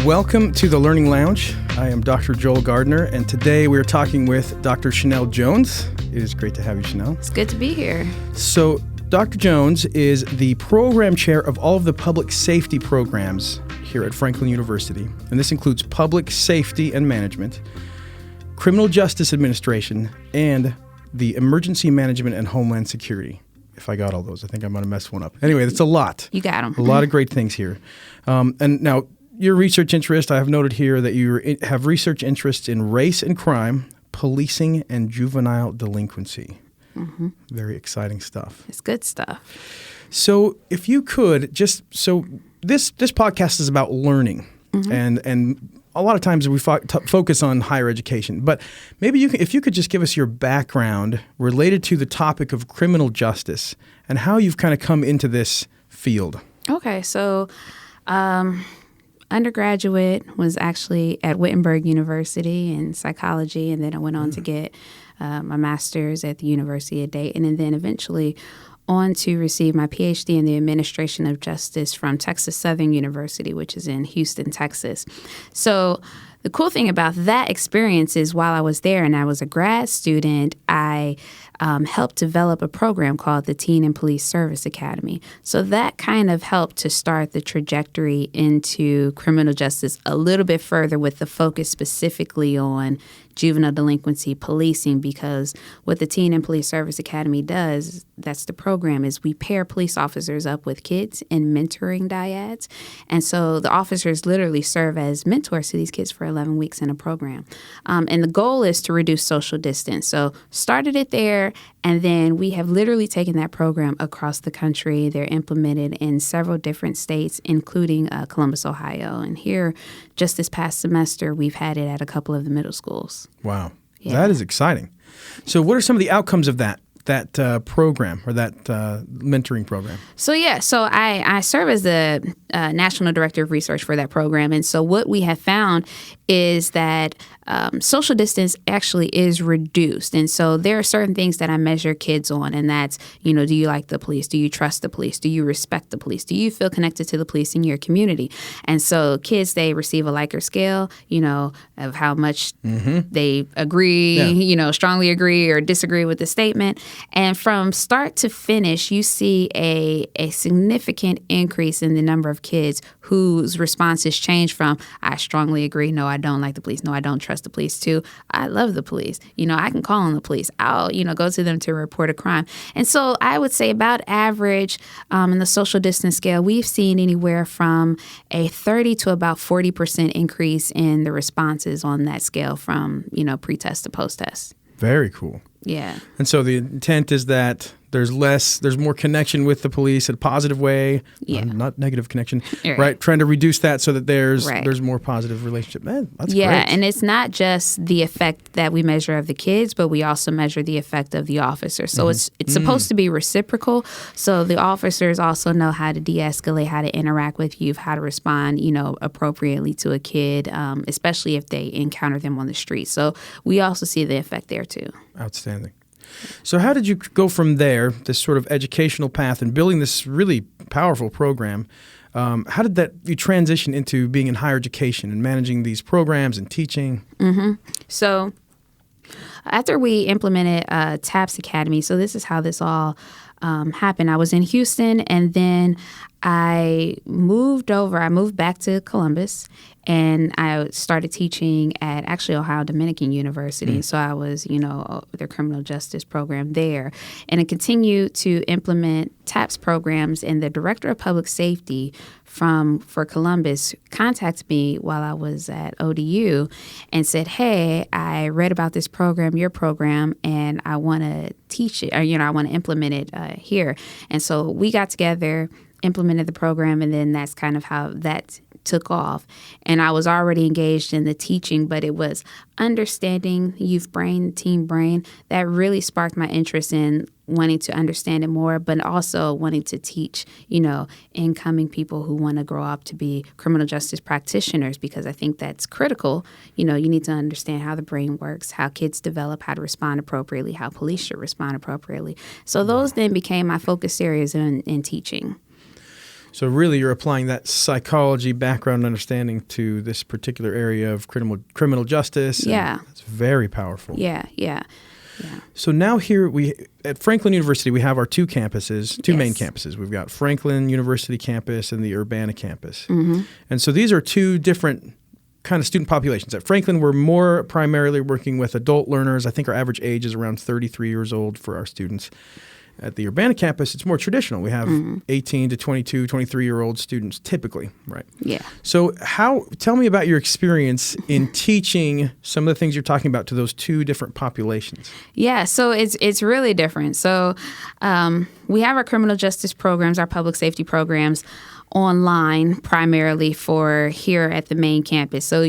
Welcome to the Learning Lounge. I am Dr. Joel Gardner, and today we're talking with Dr. Chenelle Jones. It is great to have you, Chenelle. It's good to be here. So, Dr. Jones is the program chair of all of the public safety programs here at Franklin University, and this includes public safety and management, criminal justice administration, and the emergency management and homeland security. If I got all those, I think I might have messed one up. Anyway, that's a lot. You got them. A lot of great things here. And now, your research interest, I have noted here that you have research interests in race and crime, policing, and juvenile delinquency. Mm-hmm. Very exciting stuff. It's good stuff. So if you could this podcast is about learning, mm-hmm. and a lot of times we focus on higher education, but maybe if you could just give us your background related to the topic of criminal justice and how you've kind of come into this field. Okay, so undergraduate was actually at Wittenberg University in psychology, and then I went on to get my master's at the University of Dayton, and then eventually on to receive my PhD in the administration of justice from Texas Southern University, which is in Houston, Texas. So the cool thing about that experience is while I was there and I was a grad student, I helped develop a program called the Teen and Police Service Academy. So that kind of helped to start the trajectory into criminal justice a little bit further with the focus specifically on juvenile delinquency policing, because what the Teen and Police Service Academy does, that's the program, is we pair police officers up with kids in mentoring dyads. And so the officers literally serve as mentors to these kids for 11 weeks in a program. And the goal is to reduce social distance. So started it there, and then we have literally taken that program across the country. They're implemented in several different states, including Columbus, Ohio. And here, just this past semester, we've had it at a couple of the middle schools. Wow. Yeah. That is exciting. So what are some of the outcomes of that program or that mentoring program? So I serve as the National Director of Research for that program. And so what we have found is that social distance actually is reduced. And so there are certain things that I measure kids on, and that's, do you like the police? Do you trust the police? Do you respect the police? Do you feel connected to the police in your community? And so kids, they receive a Likert scale, of how much they agree, strongly agree or disagree with the statement. And from start to finish, you see a significant increase in the number of kids whose responses change from, I strongly agree, no, I don't like the police, no, I don't trust the police, to, I love the police. I can call on the police. I'll, go to them to report a crime. And so I would say about average in the social distance scale, we've seen anywhere from a 30 to about 40% increase in the responses on that scale from, pre-test to post-test. Very cool. Yeah. And so the intent is that there's more connection with the police in a positive way, not negative connection, right? Trying to reduce that so that there's more positive relationship. Man, that's great. Yeah, and it's not just the effect that we measure of the kids, but we also measure the effect of the officers. So it's supposed to be reciprocal. So the officers also know how to de-escalate, how to interact with you, how to respond, appropriately to a kid, especially if they encounter them on the street. So we also see the effect there too. Outstanding. So how did you go from there, this sort of educational path, and building this really powerful program? How did you transition into being in higher education and managing these programs and teaching? Mm-hmm. So after we implemented TAPS Academy, so this is how this all happened. I was in Houston, and then I moved back to Columbus, and I started teaching at actually Ohio Dominican University. So I was, their criminal justice program there. And I continued to implement TAPS programs, and the director of public safety for Columbus contacted me while I was at ODU and said, hey, I read about this program, your program, and I want to teach it, or, I want to implement it here. And so we got together, implemented the program, and then that's kind of how that took off. And I was already engaged in the teaching, but it was understanding youth brain, teen brain, that really sparked my interest in wanting to understand it more, but also wanting to teach, incoming people who want to grow up to be criminal justice practitioners, because I think that's critical. You need to understand how the brain works, how kids develop, how to respond appropriately, how police should respond appropriately. So those then became my focus areas in teaching. So really, you're applying that psychology background understanding to this particular area of criminal justice. Yeah. It's very powerful. Yeah. So now here at Franklin University, we have our two main Yes. campuses. We've got Franklin University campus and the Urbana campus. Mm-hmm. And so these are two different kind of student populations. At Franklin, we're more primarily working with adult learners. I think our average age is around 33 years old for our students. At the Urbana campus, it's more traditional. We have 18 to 22, 23-year-old students typically, right? Yeah. So tell me about your experience in teaching some of the things you're talking about to those two different populations. Yeah, so it's really different. So we have our criminal justice programs, our public safety programs online primarily for here at the main campus. So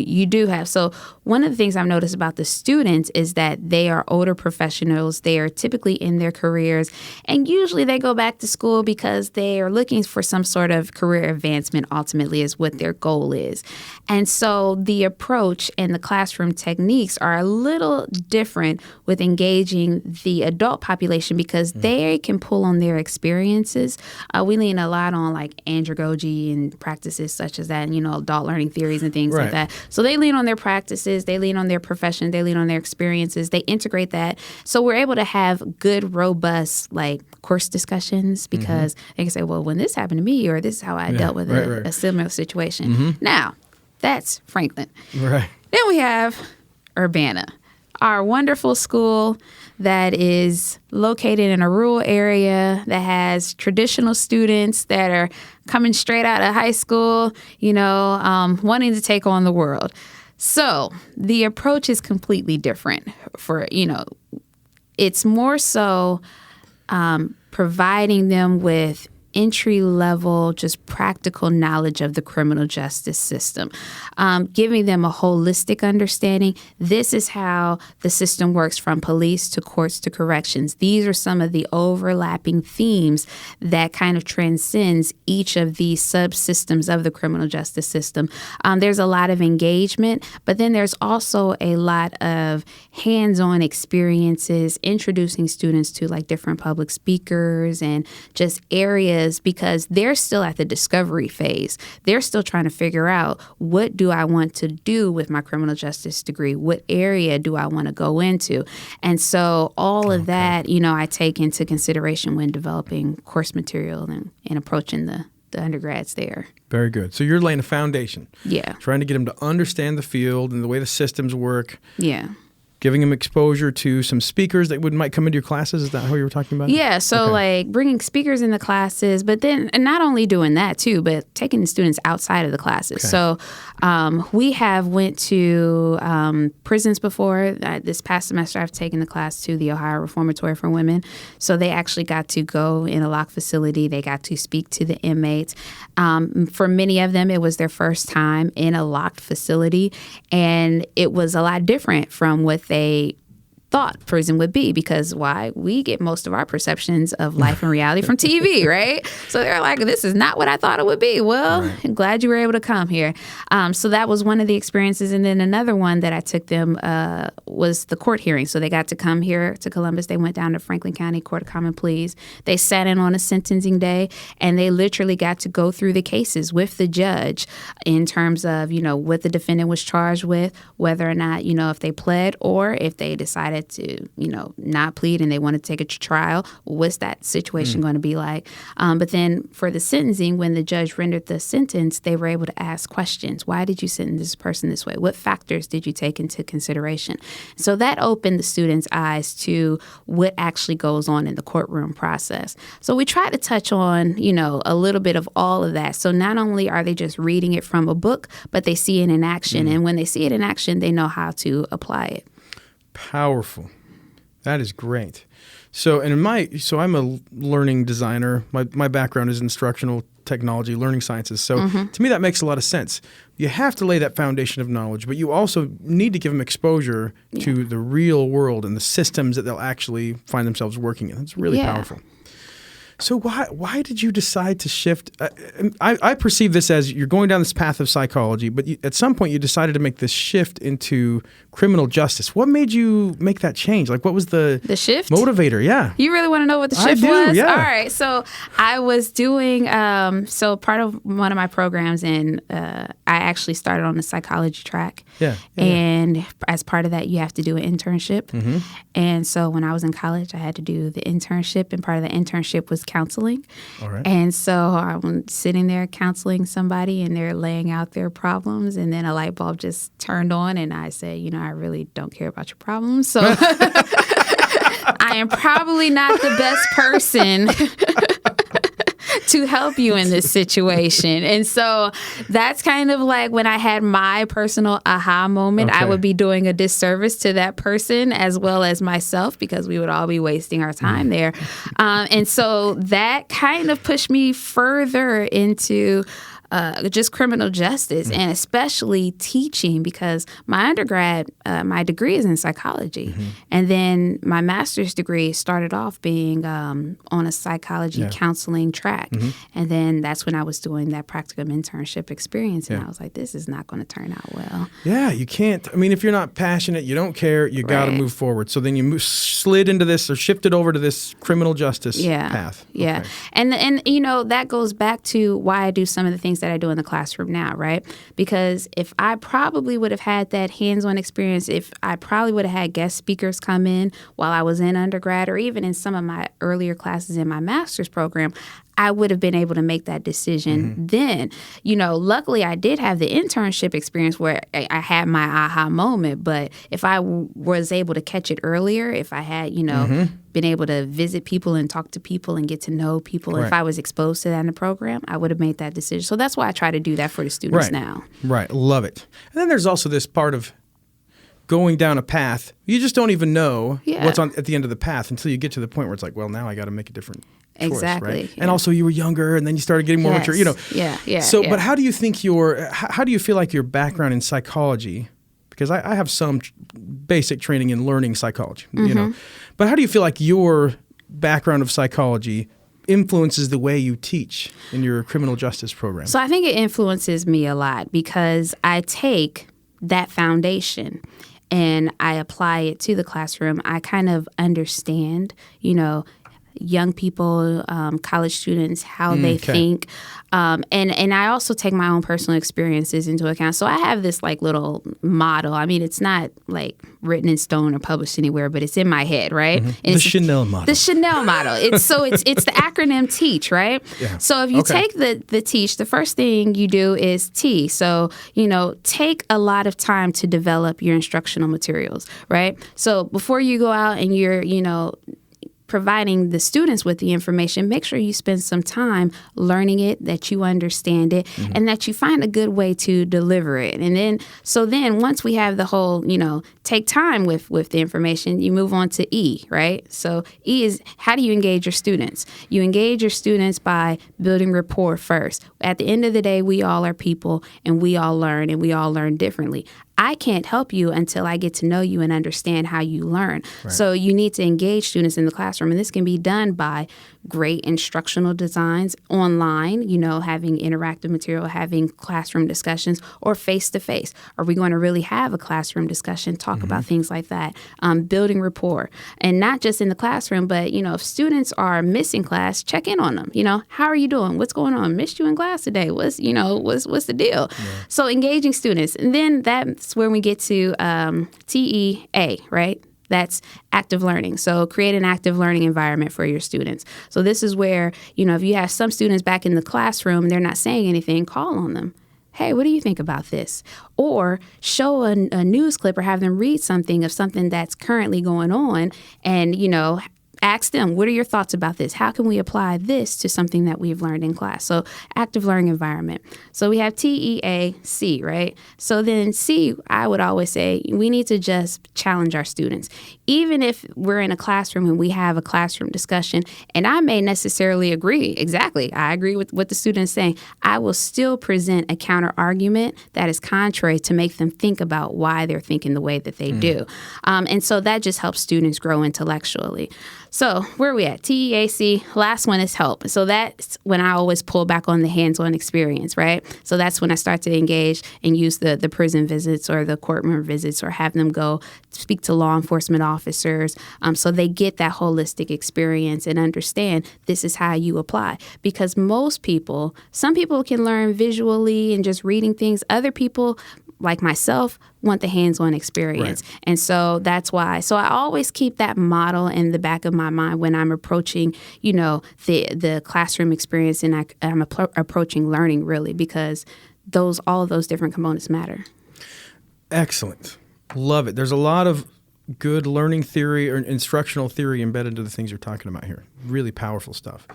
one of the things I've noticed about the students is that they are older professionals. They are typically in their careers, and usually they go back to school because they are looking for some sort of career advancement, ultimately is what their goal is. And so the approach and the classroom techniques are a little different with engaging the adult population because they can pull on their experiences. We lean a lot on like andragogy and practices such as that, and, adult learning theories and things like that. So they lean on their practices, they lean on their profession, they lean on their experiences, they integrate that. So we're able to have good, robust, like course discussions because they can say, well, when this happened to me, or this is how I dealt with a similar situation. Now, that's Franklin. Right. Then we have Urbana, our wonderful school that is located in a rural area that has traditional students that are coming straight out of high school, wanting to take on the world. So the approach is completely different it's more so providing them with entry-level, just practical knowledge of the criminal justice system, giving them a holistic understanding. This is how the system works from police to courts to corrections. These are some of the overlapping themes that kind of transcends each of these subsystems of the criminal justice system. There's a lot of engagement, but then there's also a lot of hands-on experiences, introducing students to like different public speakers and just areas because they're still at the discovery phase. They're still trying to figure out, what do I want to do with my criminal justice degree? What area do I want to go into? And so all of that, I take into consideration when developing course material and approaching the undergrads there. Very good. So you're laying a foundation. Yeah. Trying to get them to understand the field and the way the systems work. Yeah. Giving them exposure to some speakers that might come into your classes. Is that how you were talking about? Yeah. So like bringing speakers in the classes, but then and not only doing that too, but taking the students outside of the classes. Okay. So we have went to prisons before. This past semester, I've taken the class to the Ohio Reformatory for Women. So they actually got to go in a locked facility. They got to speak to the inmates. For many of them, it was their first time in a locked facility. And it was a lot different from what they thought prison would be, because we get most of our perceptions of life and reality from TV, right? So they're like, this is not what I thought it would be. Well, right. I'm glad you were able to come here. So that was one of the experiences. And then another one that I took them was the court hearing. So they got to come here to Columbus. They went down to Franklin County Court of Common Pleas. They sat in on a sentencing day, and they literally got to go through the cases with the judge in terms of, what the defendant was charged with, whether or not, if they pled or if they decided to, not plead and they want to take it to trial. What's that situation going to be like? But then for the sentencing, when the judge rendered the sentence, they were able to ask questions. Why did you sentence this person this way? What factors did you take into consideration? So that opened the students' eyes to what actually goes on in the courtroom process. So we try to touch on, a little bit of all of that. So not only are they just reading it from a book, but they see it in action. And when they see it in action, they know how to apply it. Powerful. That is great. So I'm a learning designer. My background is instructional technology, learning sciences. So to me, that makes a lot of sense. You have to lay that foundation of knowledge, but you also need to give them exposure to the real world and the systems that they'll actually find themselves working in. It's really powerful. So why did you decide to shift? I perceive this as you're going down this path of psychology, but at some point you decided to make this shift into criminal justice. What made you make that change? Like, what was the shift motivator? Yeah. You really want to know what the shift I do, was? Yeah. All right. So I was doing part of one of my programs, and I actually started on the psychology track. Yeah. And as part of that, you have to do an internship. Mm-hmm. And so when I was in college, I had to do the internship, and part of the internship was counseling. All right. And so I'm sitting there counseling somebody, and they're laying out their problems, and then a light bulb just turned on, and I said, I really don't care about your problems. So I am probably not the best person to help you in this situation. And so that's kind of like when I had my personal aha moment. Okay. I would be doing a disservice to that person as well as myself, because we would all be wasting our time there. And so that kind of pushed me further into just criminal justice, and especially teaching, because my undergrad, my degree is in psychology. And then my master's degree started off being on a psychology counseling track. And then that's when I was doing that practicum internship experience. And I was like, this is not going to turn out well. Yeah, you can't. I mean, if you're not passionate, you don't care, you got to move forward. So then you slid into this, or shifted over to this criminal justice path. Yeah. Okay. And that goes back to why I do some of the things that I do in the classroom now, right? Because if I probably would have had that hands-on experience, if I probably would have had guest speakers come in while I was in undergrad, or even in some of my earlier classes in my master's program, I would have been able to make that decision then. Luckily I did have the internship experience where I had my aha moment, but if I was able to catch it earlier, if I had, been able to visit people and talk to people and get to know people, if I was exposed to that in the program, I would have made that decision. So that's why I try to do that for the students now. Right. Love it. And then there's also this part of going down a path. You just don't even know what's at the end of the path until you get to the point where it's like, well, now I got to make a different choice, exactly. Right? And also you were younger, and then you started getting more mature, So, but how do you think how do you feel like your background in psychology, because I have some basic training in learning psychology, but how do you feel like your background of psychology influences the way you teach in your criminal justice program? So I think it influences me a lot, because I take that foundation and I apply it to the classroom. I kind of understand, young people, college students, how they think. And I also take my own personal experiences into account. So I have this little model. I mean, it's not written in stone or published anywhere, but it's in my head, right? The Chenelle model. The Chenelle model. It's the acronym TEACH, right? Yeah. So if you take the TEACH, the first thing you do is T. So, take a lot of time to develop your instructional materials, right? So before you go out and you're, providing the students with the information, make sure you spend some time learning it, that you understand it, and that you find a good way to deliver it. And then once we have the whole, take time with the information, you move on to E, right? So E is, how do you engage your students? You engage your students by building rapport first. At the end of the day, we all are people, and we all learn differently. I can't help you until I get to know you and understand how you learn. Right. So you need to engage students in the classroom, and this can be done by great instructional designs online, having interactive material, having classroom discussions, or face-to-face. Are we going to really have a classroom discussion, talk about things like that, building rapport? And not just in the classroom, but, if students are missing class, check in on them. How are you doing? What's going on? Missed you in class today. What's the deal? Yeah. So engaging students. And then that's where we get to TEA, right? That's active learning. So create an active learning environment for your students. So this is where, if you have some students back in the classroom, they're not saying anything, call on them. Hey, what do you think about this? Or show a news clip, or have them read something of something that's currently going on, and, ask them, what are your thoughts about this? How can we apply this to something that we've learned in class? So active learning environment. So we have TEAC, right? So then C, I would always say, we need to just challenge our students. Even if we're in a classroom and we have a classroom discussion, and I may necessarily agree, exactly, I agree with what the student is saying, I will still present a counter argument that is contrary to make them think about why they're thinking the way that they do. And so that just helps students grow intellectually. So where are we at? TEAC. Last one is help. So that's when I always pull back on the hands-on experience, right? So that's when I start to engage and use the prison visits or the courtroom visits or have them go speak to law enforcement officers so they get that holistic experience and understand this is how you apply. Because some people can learn visually and just reading things. Other people, like myself, want the hands-on experience. Right. And so that's why. So I always keep that model in the back of my mind when I'm approaching, the classroom experience and I'm approaching learning, really, because all of those different components matter. Excellent. Love it. There's a lot of good learning theory or instructional theory embedded into the things you're talking about here. Really powerful stuff.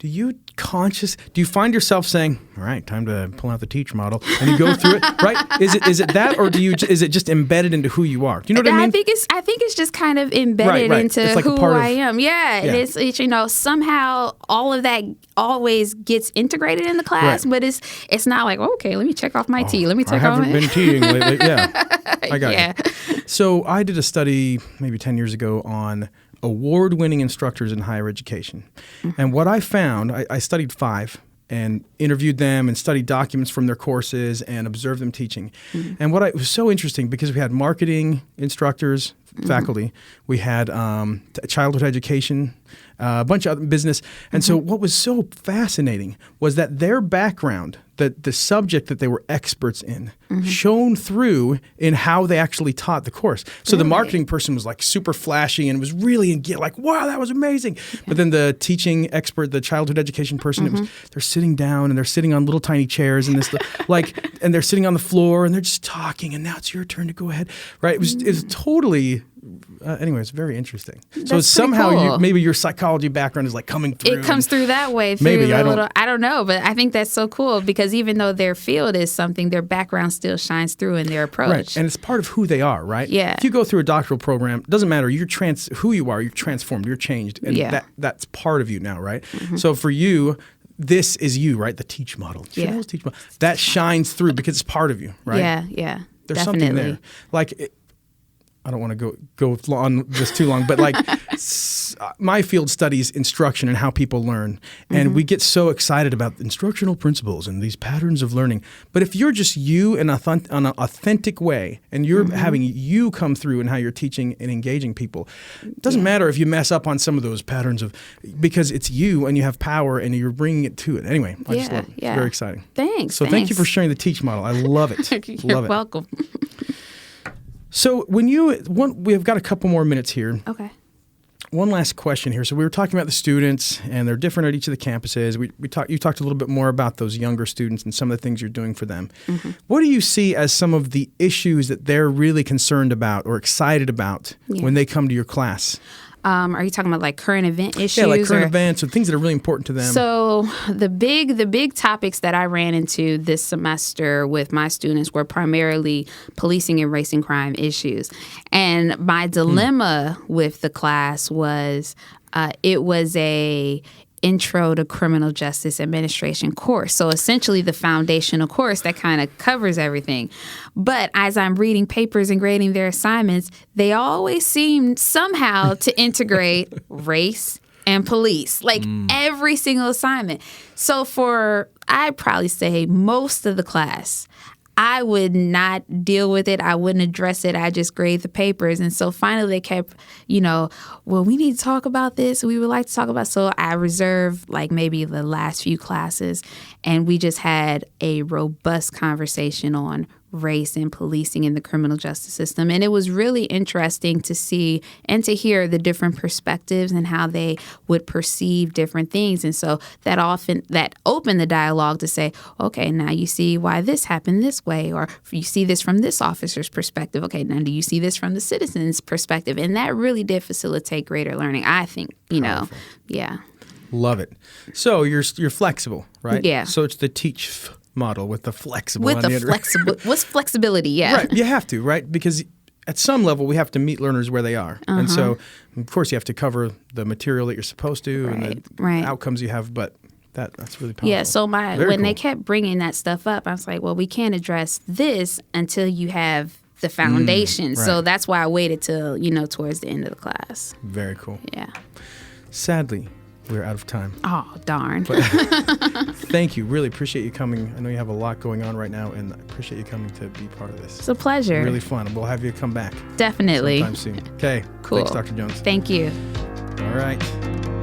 Do you find yourself saying, all right, time to pull out the teach model and you go through it, right? Is it that, or is it just embedded into who you are? Do you know what I mean? I think it's just kind of embedded into like who I am. Yeah. It's somehow all of that always gets integrated in the class, but it's not like, okay, let me check off my T. Let me check off. I haven't been teeing lately. Yeah. I got you. So I did a study maybe 10 years ago on award-winning instructors in higher education. Mm-hmm. And what I found, I studied 5 and interviewed them and studied documents from their courses and observed them teaching. Mm-hmm. And it was so interesting because we had marketing instructors, faculty, we had childhood education, a bunch of other business. And so what was so fascinating was that their background, the subject that they were experts in, shone through in how they actually taught the course. So the marketing person was like super flashy and was really like, wow, that was amazing. Yeah. But then the teaching expert, the childhood education person, they're sitting down and they're sitting on little tiny chairs and and they're sitting on the floor and they're just talking and now it's your turn to go ahead. Right? It was totally. Anyway, it's very interesting. That's so somehow cool. Maybe your psychology background is like coming through. It comes through that way. Maybe I don't know, but I think that's so cool because even though their field is something, their background still shines through in their approach. Right, and it's part of who they are, right? Yeah. If you go through a doctoral program, it doesn't matter. Who you are. You're transformed. You're changed, and that's part of you now, right? Mm-hmm. So for you. This is you, right? The teach model. Chenelle's teach model. That shines through because it's part of you, right? Yeah. There's something there. I don't want to go on this too long, but my field studies instruction and how people learn. And we get so excited about instructional principles and these patterns of learning. But if you're just you in an authentic way and you're having you come through in how you're teaching and engaging people, it doesn't matter if you mess up on some of those patterns because it's you and you have power and you're bringing it to it. Anyway, I just love it. It's very exciting. Thanks. So thank you for sharing the teach model. I love it. You're welcome. So we've got a couple more minutes here. Okay. One last question here. So we were talking about the students, and they're different at each of the campuses. You talked a little bit more about those younger students and some of the things you're doing for them. What do you see as some of the issues that they're really concerned about or excited about when they come to your class? Are you talking about like current event issues? Yeah, like current events or things that are really important to them. So the big topics that I ran into this semester with my students were primarily policing and race and crime issues. And my dilemma with the class was it was a Intro to Criminal Justice Administration course. So essentially the foundational course that kind of covers everything. But as I'm reading papers and grading their assignments, they always seem somehow to integrate race and police, every single assignment. So I'd probably say most of the class, I would not deal with it. I wouldn't address it. I just grade the papers. And so finally they kept, well, we need to talk about this. We would like to talk about. So I reserved maybe the last few classes and we just had a robust conversation on race and policing in the criminal justice system. And it was really interesting to see and to hear the different perspectives and how they would perceive different things. And so that opened the dialogue to say, okay, now you see why this happened this way, or you see this from this officer's perspective. Okay, now do you see this from the citizen's perspective? And that really did facilitate greater learning, I think, Powerful. Yeah. Love it. So you're flexible, right? Yeah. So it's the teach model with the flexible. What's flexibility? Yeah. Right. You have to, right? Because at some level we have to meet learners where they are. And so, of course, you have to cover the material that you're supposed to and the outcomes you have, but that's really powerful. Yeah, so when they kept bringing that stuff up, I was like, well, we can't address this until you have the foundation. So right. that's why I waited till, towards the end of the class. Very cool. Yeah. Sadly, we're out of time. Oh, darn. Thank you. Really appreciate you coming. I know you have a lot going on right now, and I appreciate you coming to be part of this. It's a pleasure. Really fun. We'll have you come back. Definitely. Sometime soon. Okay. Cool. Thanks, Dr. Jones. Thank you. All right.